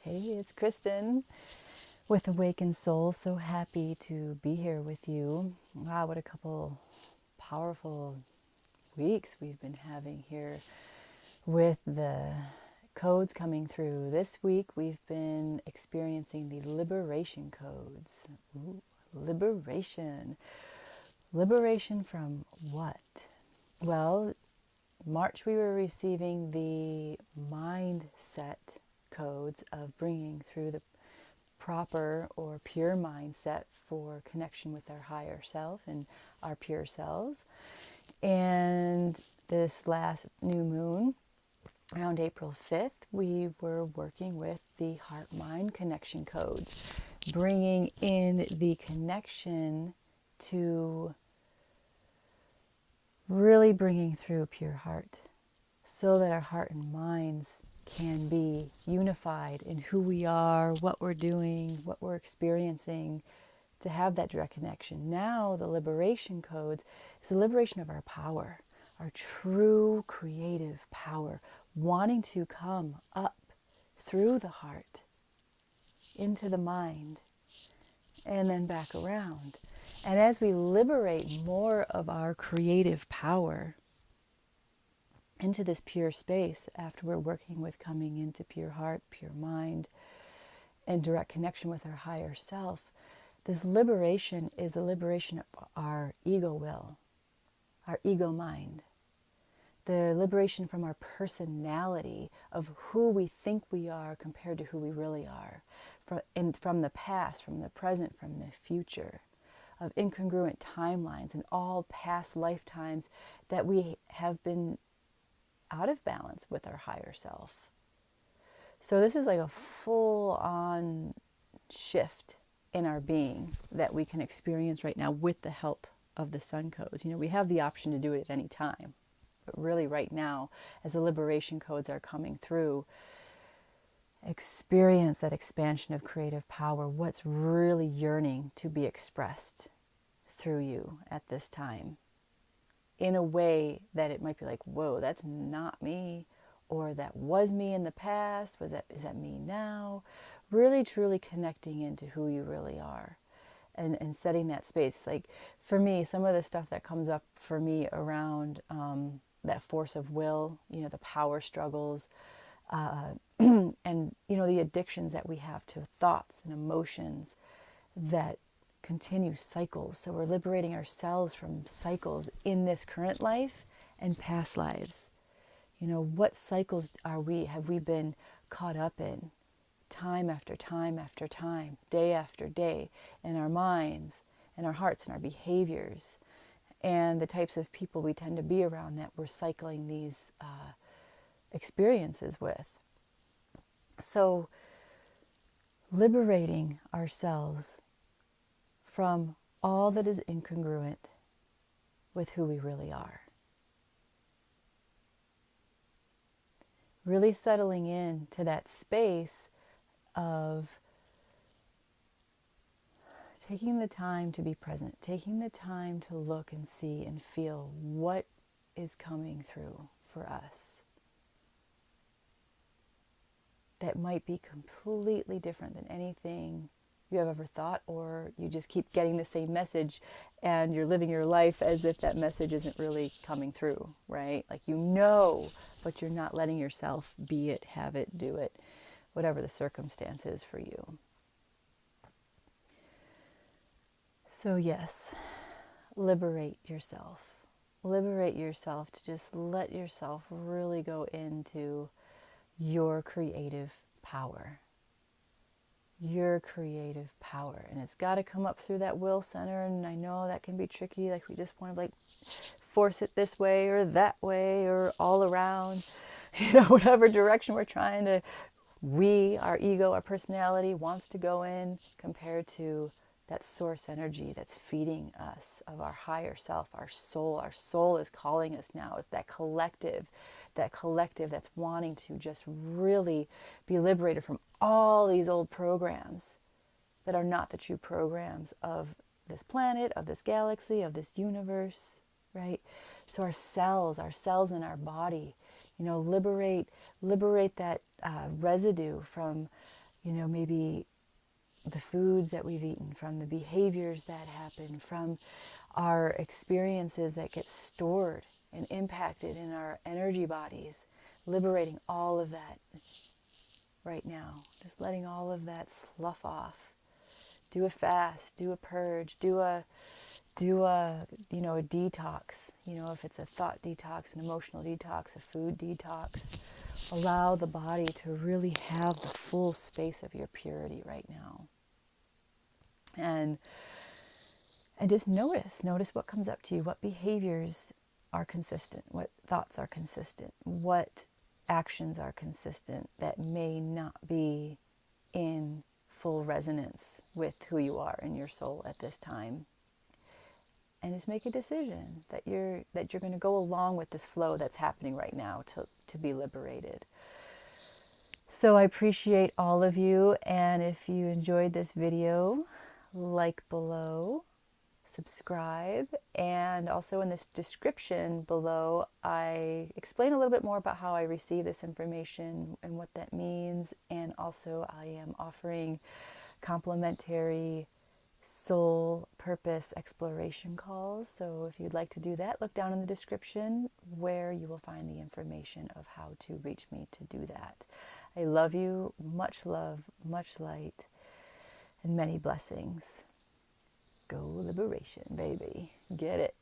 Hey, it's Kristen with Awakened Soul. So happy to be here with you. Wow, what a couple powerful weeks we've been having here with the codes coming through. This week we've been experiencing the liberation codes. Ooh, liberation. Liberation from what? Well, March we were receiving the mindset codes of bringing through the proper or pure mindset for connection with our higher self and our pure selves. And this last new moon, around April 5th, we were working with the heart-mind connection codes, bringing in the connection to really bringing through pure heart so that our heart and minds can be unified in who we are, what we're doing, what we're experiencing, to have that direct connection. Now the liberation codes is the liberation of our power, our true creative power, wanting to come up through the heart into the mind and then back around. And as we liberate more of our creative power into this pure space, after we're working with coming into pure heart, pure mind, and direct connection with our higher self, this liberation is the liberation of our ego will, our ego mind, the liberation from our personality of who we think we are compared to who we really are, from the past, from the present, from the future, of incongruent timelines and all past lifetimes that we have been out of balance with our higher self. So this is like a full-on shift in our being that we can experience right now with the help of the sun codes. You know, we have the option to do it at any time, but really right now, as the liberation codes are coming through, experience that expansion of creative power, what's really yearning to be expressed through you at this time, in a way that it might be like, whoa, that's not me, or that was me in the past, is that me now? Really truly connecting into who you really are, and setting that space. Like for me, some of the stuff that comes up for me around that force of will, you know, the power struggles, and you know, the addictions that we have to thoughts and emotions that continue cycles. So we're liberating ourselves from cycles in this current life and past lives. You know, what cycles have we been caught up in time after time after time, day after day, in our minds and our hearts and our behaviors, and the types of people we tend to be around that we're cycling these experiences with. So liberating ourselves from all that is incongruent with who we really are. Really settling in to that space of taking the time to be present, taking the time to look and see and feel what is coming through for us that might be completely different than anything you have ever thought, or you just keep getting the same message and you're living your life as if that message isn't really coming through, right? Like, you know, but you're not letting yourself be it, have it, do it, whatever the circumstance is for you. So yes, liberate yourself. Liberate yourself to just let yourself really go into your creative power. Your creative power. And it's got to come up through that will center, and I know that can be tricky. Like, we just want to like force it this way or that way or all around, you know, whatever direction we're trying to, our ego, our personality wants to go in, compared to that source energy that's feeding us of our higher self, our soul. Our soul is calling us now. It's that collective that's wanting to just really be liberated from all these old programs that are not the true programs of this planet, of this galaxy, of this universe, right? So our cells in our body, you know, liberate that residue from, maybe the foods that we've eaten, from the behaviors that happen, from our experiences that get stored and impacted in our energy bodies, liberating all of that right now, just letting all of that slough off. Do a fast, do a purge, do a a detox, if it's a thought detox, an emotional detox, a food detox. Allow the body to really have the full space of your purity right now. And just notice what comes up to you, what behaviors are consistent, what thoughts are consistent, what actions are consistent that may not be in full resonance with who you are in your soul at this time. And just make a decision that you're going to go along with this flow that's happening right now to be liberated. So I appreciate all of you, and if you enjoyed this video, like below, subscribe, and also in this description below I explain a little bit more about how I receive this information and what that means, and also I am offering complimentary soul purpose exploration calls. So if you'd like to do that, look down in the description where you will find the information of how to reach me to do that. I love you, much love, much light, and many blessings. Go liberation, baby. Get it.